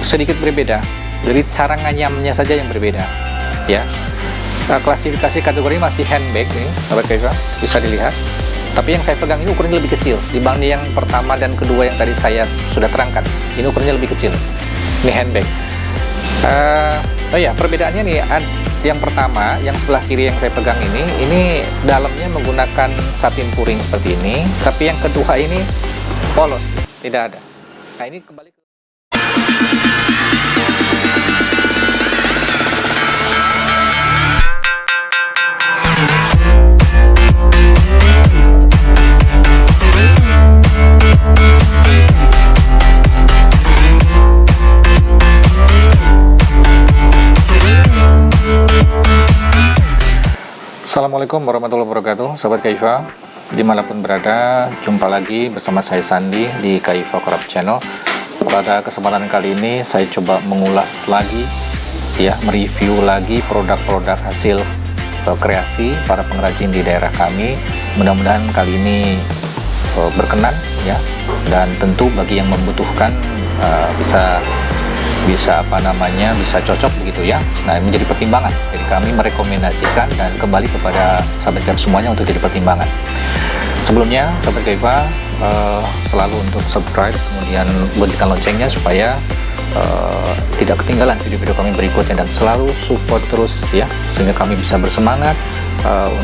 sedikit berbeda. Jadi cara nganyamnya saja yang berbeda, ya. Klasifikasi kategori masih handbag ini, sahabat Kaifa, bisa dilihat. Tapi yang saya pegang ini ukurannya lebih kecil dibanding yang pertama dan kedua yang tadi saya sudah terangkan. Ini ukurannya lebih kecil. Ini handbag. Oh ya, perbedaannya nih, yang pertama, yang sebelah kiri yang saya pegang ini dalamnya menggunakan satin puring seperti ini. Tapi yang kedua ini polos, tidak ada. Nah, ini kembali ke Assalamualaikum warahmatullahi wabarakatuh, sahabat Kaifa dimanapun berada. Jumpa lagi bersama saya Sandi di Kaifa Corrupt Channel. Pada kesempatan kali ini saya coba mengulas lagi, ya, mereview lagi produk-produk hasil kreasi para pengrajin di daerah kami. Mudah-mudahan kali ini berkenan, ya, dan tentu bagi yang membutuhkan bisa cocok begitu, ya. Nah, menjadi pertimbangan. Jadi kami merekomendasikan dan kembali kepada sahabat Kaifa semuanya untuk jadi pertimbangan. Sebelumnya, sahabat Kaifa selalu untuk subscribe, kemudian bunyikan loncengnya supaya tidak ketinggalan video-video kami berikutnya, dan selalu support terus, ya, sehingga kami bisa bersemangat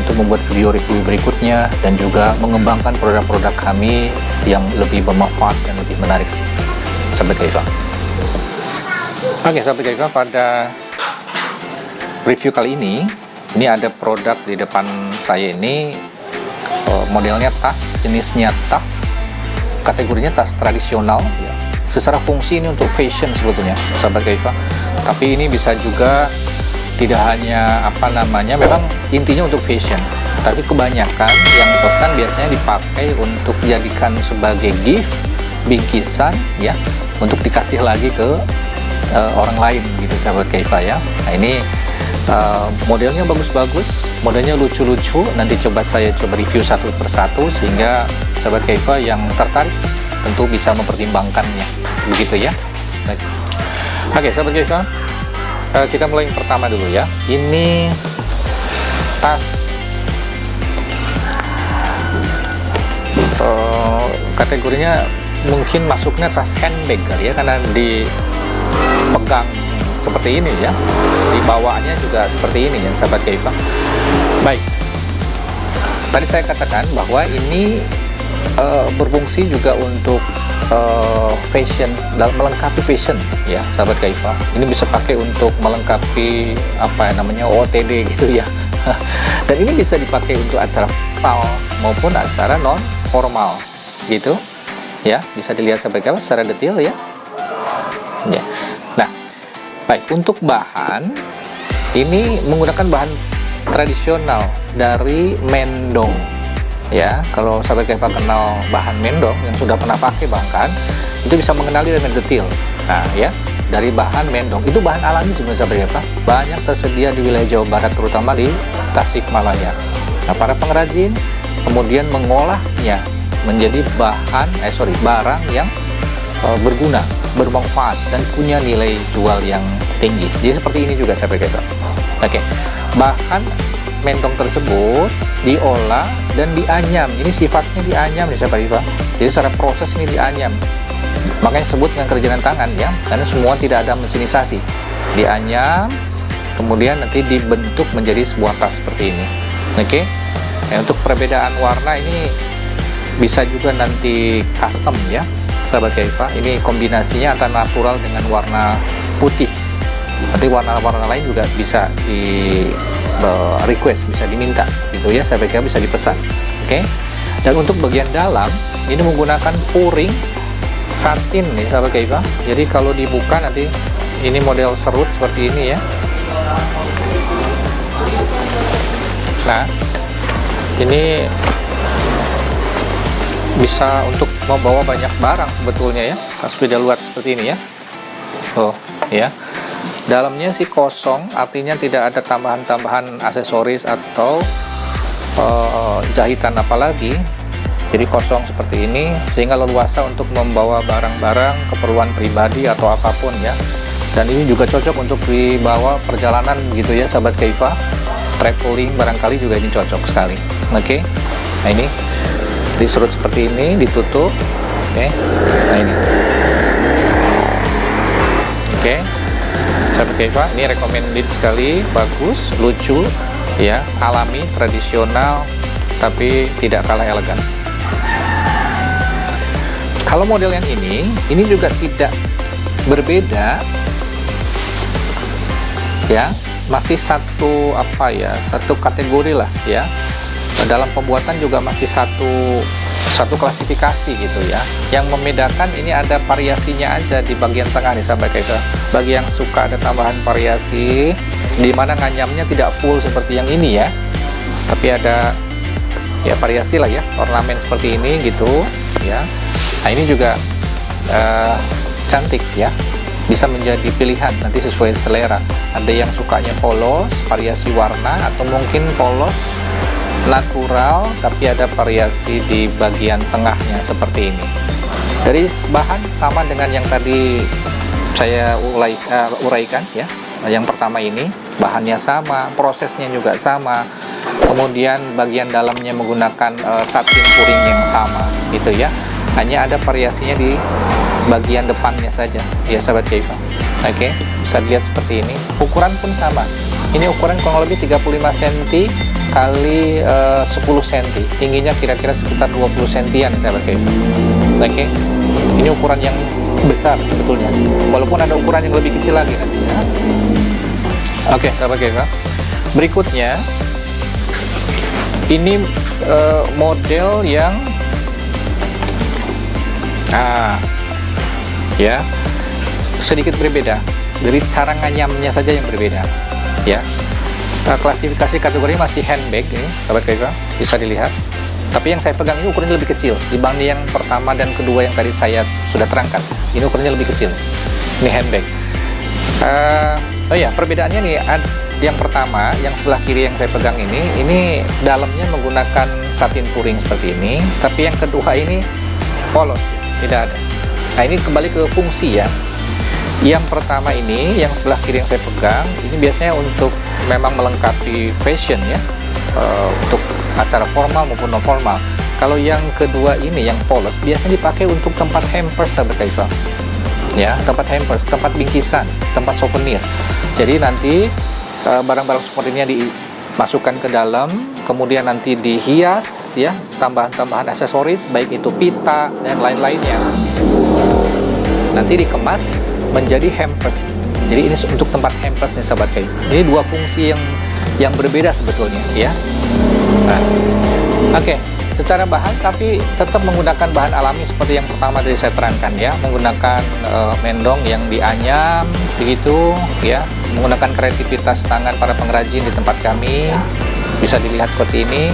untuk membuat video review berikutnya dan juga mengembangkan produk-produk kami yang lebih bermanfaat dan lebih menarik, sahabat Kaifa. Oke, sahabat Kaifa, pada review kali ini ada produk di depan saya ini, modelnya tas, jenisnya tas, kategorinya tas tradisional, ya. Secara fungsi ini untuk fashion sebetulnya, sahabat Kaifa. Tapi ini bisa juga tidak hanya memang intinya untuk fashion, tapi kebanyakan yang pesan biasanya dipakai untuk dijadikan sebagai gift, bingkisan, ya, untuk dikasih lagi ke orang lain gitu, sahabat Kaifa, ya. Nah, ini modelnya bagus-bagus, modelnya lucu-lucu. Nanti saya coba review satu persatu sehingga sahabat Kaifa yang tertarik tentu bisa mempertimbangkannya, begitu, ya. Baik. Oke, sahabat Kaifa, kita mulai yang pertama dulu, ya. Ini tas kategorinya mungkin masuknya tas handbag kali, ya, karena dipegang seperti ini, ya, dibawanya juga seperti ini, ya, sahabat Kaifa. Baik, tadi saya katakan bahwa ini berfungsi juga untuk fashion, dalam melengkapi fashion, ya, sahabat Kaifa. Ini bisa pakai untuk melengkapi OOTD gitu, ya. Dan ini bisa dipakai untuk acara formal maupun acara non formal gitu, ya. Bisa dilihat sahabat Kaifa secara detail, ya. Ya. Nah, baik, untuk bahan ini menggunakan bahan tradisional dari mendong, ya. Kalau sahabat Kaifa kenal bahan mendong yang sudah pernah pakai, bahkan itu bisa mengenali dengan detail. Nah, ya, dari bahan mendong itu bahan alami sebenarnya, sahabat Kaifa, banyak tersedia di wilayah Jawa Barat, terutama di Tasikmalaya. Nah, para pengrajin kemudian mengolahnya menjadi barang yang berguna, bermanfaat, dan punya nilai jual yang tinggi. Jadi seperti ini juga, sahabat Kaifa. Oke, bahan mentong tersebut diolah dan dianyam. Ini sifatnya dianyam, nih, sahabat Kaifa. Jadi secara proses ini dianyam. Makanya sebut dengan kerajinan tangan, ya, karena semua tidak ada mesinisasi. Dianyam, kemudian nanti dibentuk menjadi sebuah tas seperti ini. Oke. Nah, untuk perbedaan warna ini bisa juga nanti custom, ya, sahabat Kaifa. Ini kombinasinya antara natural dengan warna putih. Nanti warna-warna lain juga bisa di request, bisa diminta gitu, ya, sahabat Kaifa, bisa dipesan. Oke. Dan untuk bagian dalam ini menggunakan puring satin, nih, sahabat Kaifa. Jadi kalau dibuka nanti ini model serut seperti ini, ya. Nah, ini bisa untuk membawa banyak barang sebetulnya, ya, sepeda luar seperti ini, ya. Ya, dalamnya sih kosong, artinya tidak ada tambahan-tambahan aksesoris atau jahitan apalagi. Jadi kosong seperti ini, sehingga leluasa untuk membawa barang-barang keperluan pribadi atau apapun ya. Dan ini juga cocok untuk dibawa perjalanan gitu ya sahabat Keifa. Traveling barangkali juga ini cocok sekali. Oke. Nah ini diserut seperti ini, ditutup. Oke. Nah ini. Oke. Sahabat Keifa, ini recommended sekali, bagus, lucu ya, alami, tradisional, tapi tidak kalah elegan. Kalau model yang ini juga tidak berbeda ya, masih satu kategori lah ya. Dalam pembuatan juga masih satu klasifikasi gitu ya. Yang membedakan ini ada variasinya aja di bagian tengah nih sahabat Keifa. Bagi yang suka ada tambahan variasi, di mana nganyamnya tidak full seperti yang ini ya, tapi ada ya variasi lah ya, ornamen seperti ini gitu ya. Nah ini juga cantik ya, bisa menjadi pilihan nanti sesuai selera. Ada yang sukanya polos, variasi warna, atau mungkin polos natural tapi ada variasi di bagian tengahnya seperti ini. Dari bahan sama dengan yang tadi saya uraikan ya. Yang pertama ini bahannya sama, prosesnya juga sama, kemudian bagian dalamnya menggunakan satin puring yang sama gitu ya. Hanya ada variasinya di bagian depannya saja ya sahabat Keifa. Oke, bisa dilihat seperti ini. Ukuran pun sama. Ini ukuran kurang lebih 35 cm kali 10 cm. Tingginya kira-kira sekitar 20 cm-an sahabat Keifa. Oke. Ini ukuran yang besar sebetulnya. Walaupun ada ukuran yang lebih kecil lagi nanti ya. Oke, sahabat Keifa. Berikutnya ini model yang ya sedikit berbeda, dari cara nganyamnya saja yang berbeda ya. Klasifikasi kategori masih handbag ini sahabat Keifa, bisa dilihat, tapi yang saya pegang ini ukurannya lebih kecil dibanding yang pertama dan kedua yang tadi saya sudah terangkan. Ini ukurannya lebih kecil, ini handbag. Oh ya, perbedaannya nih, yang pertama yang sebelah kiri yang saya pegang ini dalamnya menggunakan satin puring seperti ini, tapi yang kedua ini polos ya, tidak ada. Nah ini kembali ke fungsi ya. Yang pertama ini, yang sebelah kiri yang saya pegang, ini biasanya untuk memang melengkapi fashion ya, untuk acara formal maupun non formal. Kalau yang kedua ini, yang polos, biasanya dipakai untuk tempat hampers sahabat Keifa ya, tempat hampers, tempat bingkisan, tempat souvenir. Jadi nanti barang-barang seperti ini dimasukkan ke dalam, kemudian nanti dihias ya, tambahan-tambahan aksesoris, baik itu pita dan lain-lainnya, nanti dikemas menjadi hampers. Jadi ini untuk tempat hampers nih sahabat Keifa. Ini dua fungsi yang berbeda sebetulnya ya. Nah, oke. Secara bahan tapi tetap menggunakan bahan alami seperti yang pertama tadi saya terangkan ya, menggunakan mendong yang dianyam begitu ya, menggunakan kreativitas tangan para pengrajin di tempat kami, bisa dilihat seperti ini.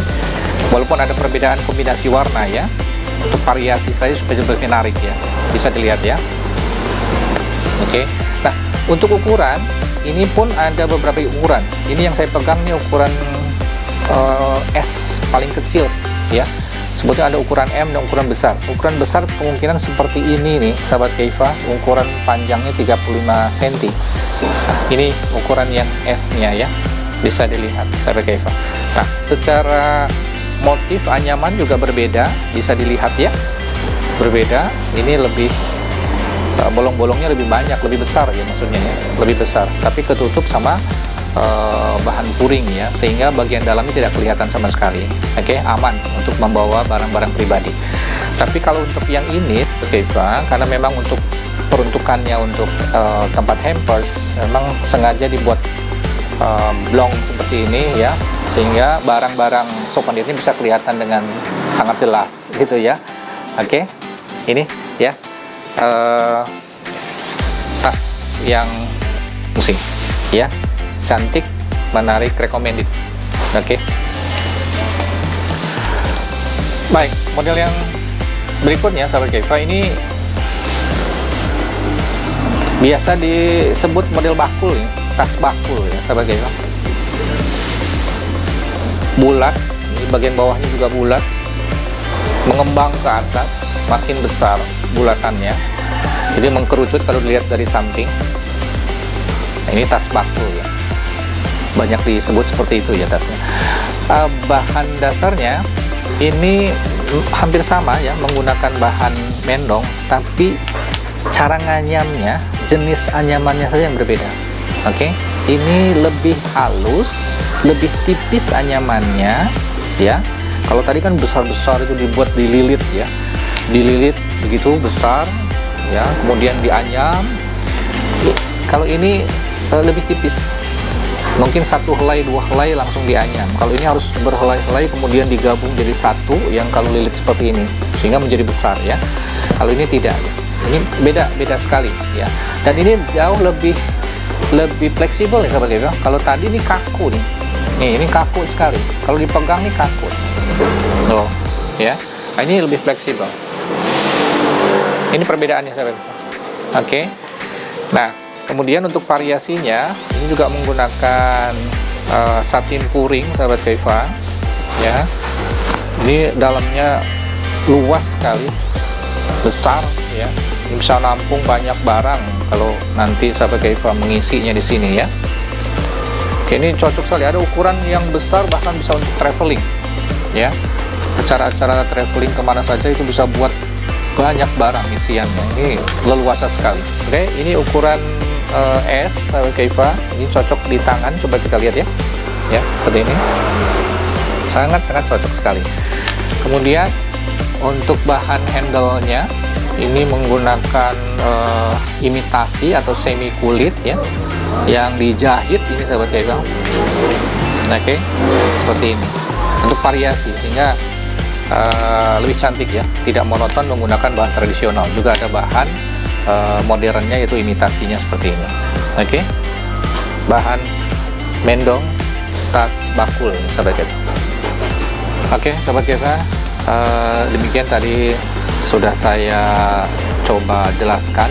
Walaupun ada perbedaan kombinasi warna ya, untuk variasi saya supaya lebih menarik ya, bisa dilihat ya. Oke. Nah, untuk ukuran ini pun ada beberapa ukuran. Ini yang saya pegang nih ukuran S paling kecil ya. Sebetulnya ada ukuran M dan ukuran besar. Ukuran besar kemungkinan seperti ini nih sahabat Keifa, ukuran panjangnya 35 cm. Nah, ini ukuran yang S nya ya, bisa dilihat sahabat Keifa. Nah, secara motif anyaman juga berbeda, bisa dilihat ya, berbeda. Ini lebih bolong-bolongnya lebih banyak, lebih besar ya, maksudnya ya, lebih besar, tapi ketutup sama bahan puring ya, sehingga bagian dalamnya tidak kelihatan sama sekali. Oke, aman untuk membawa barang-barang pribadi. Tapi kalau untuk yang ini Keifa, karena memang untuk peruntukannya untuk tempat hampers, memang sengaja dibuat blong seperti ini ya, sehingga barang-barang souvenir ini bisa kelihatan dengan sangat jelas gitu ya. Oke, ini ya tas yang pusing ya, cantik, menarik, recommended. Oke. Baik, model yang berikutnya sahabat Keifa, ini biasa disebut model bakul ya, tas bakul ya sahabat Keifa. Bulat, ini bagian bawahnya juga bulat, mengembang ke atas, makin besar bulatannya, jadi mengkerucut kalau dilihat dari samping. Nah, ini tas bakul ya, banyak disebut seperti itu ya tasnya. Bahan dasarnya ini hampir sama ya, menggunakan bahan mendong, tapi cara nganyamnya, jenis anyamannya saja yang berbeda. Oke, ini lebih halus, lebih tipis anyamannya ya. Kalau tadi kan besar-besar itu dibuat dililit ya, dililit begitu besar ya, kemudian dianyam. Kalau ini lebih tipis, mungkin satu helai dua helai langsung dianyam. Kalau ini harus berhelai-helai kemudian digabung jadi satu, yang kalau lilit seperti ini sehingga menjadi besar ya. Kalau ini tidak ya. Ini beda sekali ya. Dan ini jauh lebih fleksibel ya sahabat Keifa. Kalau tadi ini kaku nih. Nih, ini kaku sekali. Kalau dipegang nih kaku. Loh, ya. Nah, ini lebih fleksibel. Ini perbedaannya sahabat. Oke. Nah, kemudian untuk variasinya ini juga menggunakan satin puring sahabat Keifa ya. Ini dalamnya luas sekali, besar ya. Ini bisa nampung banyak barang kalau nanti sahabat Keifa mengisinya di sini ya. Oke, ini cocok sekali, ada ukuran yang besar, bahkan bisa untuk traveling ya. Acara-acara traveling kemana saja itu bisa buat banyak barang isiannya. Ini leluasa sekali. Oke, ini ukuran S sahabat Keifa, ini cocok di tangan. Coba kita lihat ya, ya seperti ini, sangat-sangat cocok sekali. Kemudian untuk bahan handle-nya ini menggunakan imitasi atau semi kulit ya, yang dijahit ini sahabat Keifa. Oke, seperti ini untuk variasi sehingga lebih cantik ya, tidak monoton menggunakan bahan tradisional. Juga ada bahan modernnya, yaitu imitasinya seperti ini. Oke, bahan mendong tas bakul sahabat Keifa. Oke sahabat Keifa, demikian tadi sudah saya coba jelaskan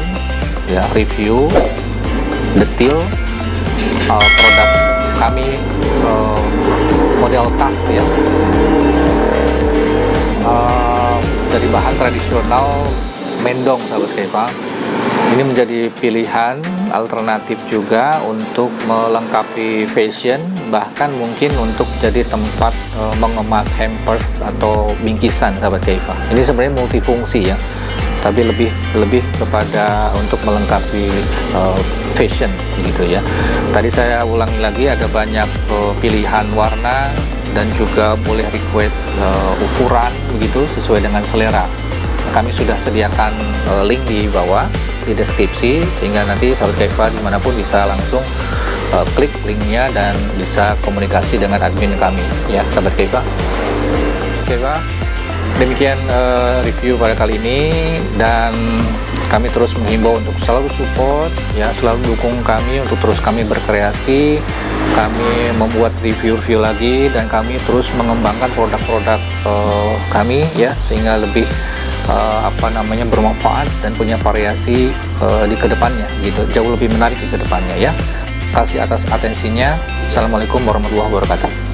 ya, review detail produk kami, model tas ya, dari bahan tradisional mendong sahabat Keifa. Ini menjadi pilihan alternatif juga untuk melengkapi fashion, bahkan mungkin untuk jadi tempat mengemas hampers atau bingkisan sahabat Keifa. Ini sebenarnya multifungsi ya, tapi lebih kepada untuk melengkapi fashion gitu ya. Tadi saya ulangi lagi, ada banyak pilihan warna dan juga boleh request ukuran begitu sesuai dengan selera. Kami sudah sediakan link di bawah di deskripsi, sehingga nanti sahabat Keifa dimanapun bisa langsung klik linknya dan bisa komunikasi dengan admin kami ya sahabat Keifa. Demikian review pada kali ini, dan kami terus menghimbau untuk selalu support ya, selalu dukung kami untuk terus kami berkreasi, kami membuat review-review lagi, dan kami terus mengembangkan produk-produk kami ya, sehingga lebih bermanfaat dan punya variasi di kedepannya gitu, jauh lebih menarik di kedepannya ya. Kasih atas atensinya. Assalamualaikum warahmatullahi wabarakatuh.